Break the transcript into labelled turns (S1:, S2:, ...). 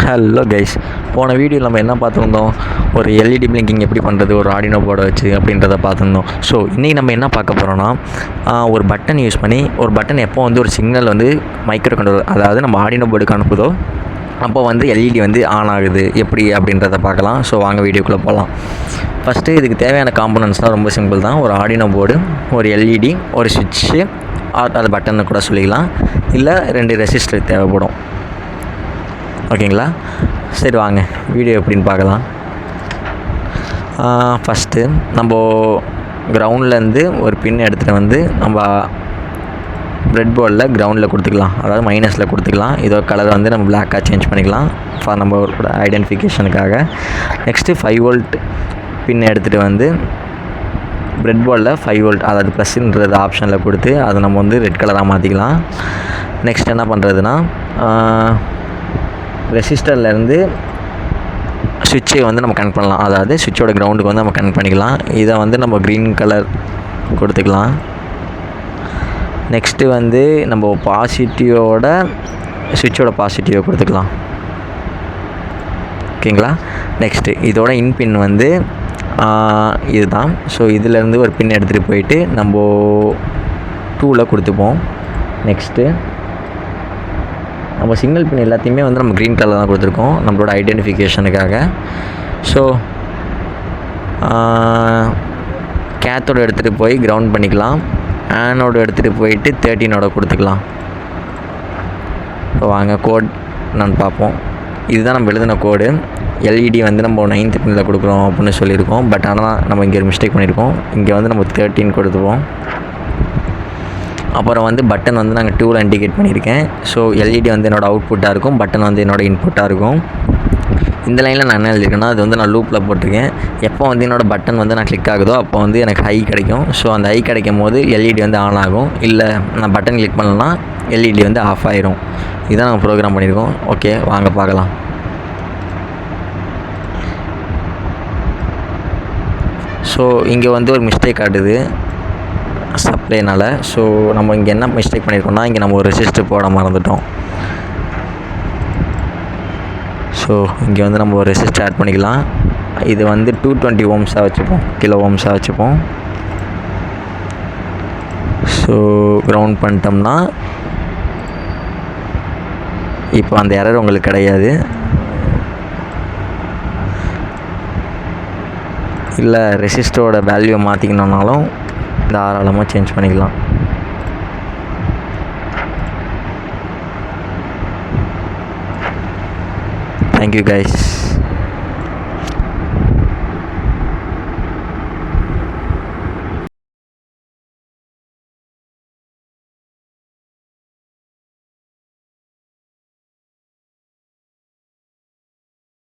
S1: Hello guys, போன வீடியோவில் நம்ம என்ன பார்த்துருந்தோம், ஒரு எல்இடி பிளிங்கிங் எப்படி பண்ணுறது ஒரு ஆர்டினோ போர்டை வச்சு அப்படின்றத பார்த்துருந்தோம். ஸோ இன்றைக்கி நம்ம என்ன பார்க்க போகிறோன்னா, ஒரு பட்டன் யூஸ் பண்ணி ஒரு பட்டன் எப்போ வந்து ஒரு சிக்னல் வந்து மைக்ரோ கண்ட்ரோலர், அதாவது நம்ம ஆர்டினோ போர்டுக்கு அனுப்புதோ அப்போ வந்து எல்இடி வந்து ஆன் ஆகுது எப்படி அப்படின்றத பார்க்கலாம். ஸோ வாங்க வீடியோக்குள்ளே போகலாம். ஃபஸ்ட்டு இதுக்கு தேவையான காம்பனன்ட்ஸ்லாம் ரொம்ப சிம்பிள் தான். ஒரு ஆர்டினோ போர்டு, ஒரு எல்இடி, ஒரு சுவிட்சு, அது பட்டன்னு கூட சொல்லிக்கலாம், இல்லை 2 ரெசிஸ்டர் தேவைப்படும். ஓகேங்களா? சரி வாங்க வீடியோ எப்படின்னு பார்க்கலாம். ஃபஸ்ட்டு நம்ம கிரவுண்ட்லேருந்து ஒரு பின் எடுத்துகிட்டு வந்து நம்ம ப்ரெட் போர்டில் கிரவுண்டில் கொடுத்துக்கலாம், அதாவது மைனஸில் கொடுத்துக்கலாம். இதோ கலர் வந்து நம்ம பிளாக்காக சேஞ்ச் பண்ணிக்கலாம் ஃபார் நம்ம ஐடென்டிஃபிகேஷனுக்காக. நெக்ஸ்ட்டு 5 வோல்ட் பின் எடுத்துகிட்டு வந்து ப்ரெட் போர்டில் 5 வோல்ட், அதாவது ப்ளஸ்ன்றது ஆப்ஷனில் கொடுத்து அதை நம்ம வந்து ரெட் கலராக மாற்றிக்கலாம். நெக்ஸ்ட் என்ன பண்ணுறதுன்னா, ரெசிஸ்டர்லேருந்து சுவிட்சை வந்து நம்ம கனெக்ட் பண்ணலாம், அதாவது சுவிட்சோட கிரவுண்டுக்கு வந்து நம்ம கனெக்ட் பண்ணிக்கலாம். இதை வந்து நம்ம க்ரீன் கலர் கொடுத்துக்கலாம். நெக்ஸ்ட்டு வந்து நம்ம பாசிட்டிவோட சுவிட்சோட பாசிட்டிவை கொடுத்துக்கலாம். ஓகேங்களா? நெக்ஸ்ட்டு இதோட இன்பின் வந்து இதுதான். ஸோ இதிலேருந்து ஒரு பின் எடுத்துகிட்டு போயிட்டு நம்ம 2ல் கொடுத்துப்போம். நெக்ஸ்ட்டு நம்ம சிக்னல் பின் எல்லாத்தையுமே வந்து நம்ம க்ரீன் கலர் தான் கொடுத்துருக்கோம் நம்மளோட ஐடென்டிஃபிகேஷனுக்காக. ஸோ கேத்தோட எடுத்துகிட்டு போய் கிரவுண்ட் பண்ணிக்கலாம், ஆனோட எடுத்துகிட்டு போயிட்டு 13ஓட கொடுத்துக்கலாம். இப்போ வாங்க கோட் நான் பார்ப்போம். இதுதான் நம்ம எழுதின கோடு. எல்இடி வந்து நம்ம 9th பின்னில் கொடுக்குறோம் அப்படின்னு சொல்லியிருக்கோம். பட் ஆனால் நம்ம இங்கே ஒரு மிஸ்டேக் பண்ணியிருக்கோம். இங்கே வந்து நம்ம 13 கொடுத்துப்போம். அப்புறம் வந்து பட்டன் வந்து நாங்கள் 2ல் இண்டிகேட் பண்ணியிருக்கேன். ஸோ எல்இடி வந்து என்னோடய அவுட்புட்டாக இருக்கும், பட்டன் வந்து என்னோடய இன்புட்டாக இருக்கும். இந்த லைனில் நான் என்ன எழுதியிருக்கேன்னா, அது வந்து நான் லூப்பில் போட்டிருக்கேன். எப்போ வந்து என்னோடய பட்டன் வந்து நான் கிளிக் ஆகுதோ அப்போ வந்து எனக்கு ஹை கிடைக்கும். ஸோ அந்த ஹை கிடைக்கும் போது எல்இடி வந்து ஆன் ஆகும், இல்லை நான் பட்டன் கிளிக் பண்ணலன்னா எல்இடி வந்து ஆஃப் ஆயிரும். இதுதான் நாங்கள் ப்ரோக்ராம் பண்ணியிருக்கோம். ஓகே வாங்க பார்க்கலாம். ஸோ இங்கே வந்து ஒரு மிஸ்டேக் காட்டுது சப்ளைனால். ஸோ நம்ம இங்கே என்ன மிஸ்டேக் பண்ணியிருக்கோம்னா, இங்கே நம்ம ஒரு ரெசிஸ்டர் போட மறந்துட்டோம். ஸோ இங்கே வந்து நம்ம ஒரு ரெசிஸ்டர் ஆட் பண்ணிக்கலாம். இது வந்து 220 ஓம்ஸாக வச்சுப்போம், கிலோ ஓம்ஸாக வச்சுப்போம். ஸோ கிரவுண்ட் பண்ணிட்டோம்னா இப்போ அந்த எரர் உங்களுக்கு கிடையாது. இல்லை ரெசிஸ்டரோட வேல்யூவை மாற்றிக்கணுன்னாலும் தாராளமாக சேஞ்ச் பண்ணிக்கலாம். Thank you guys.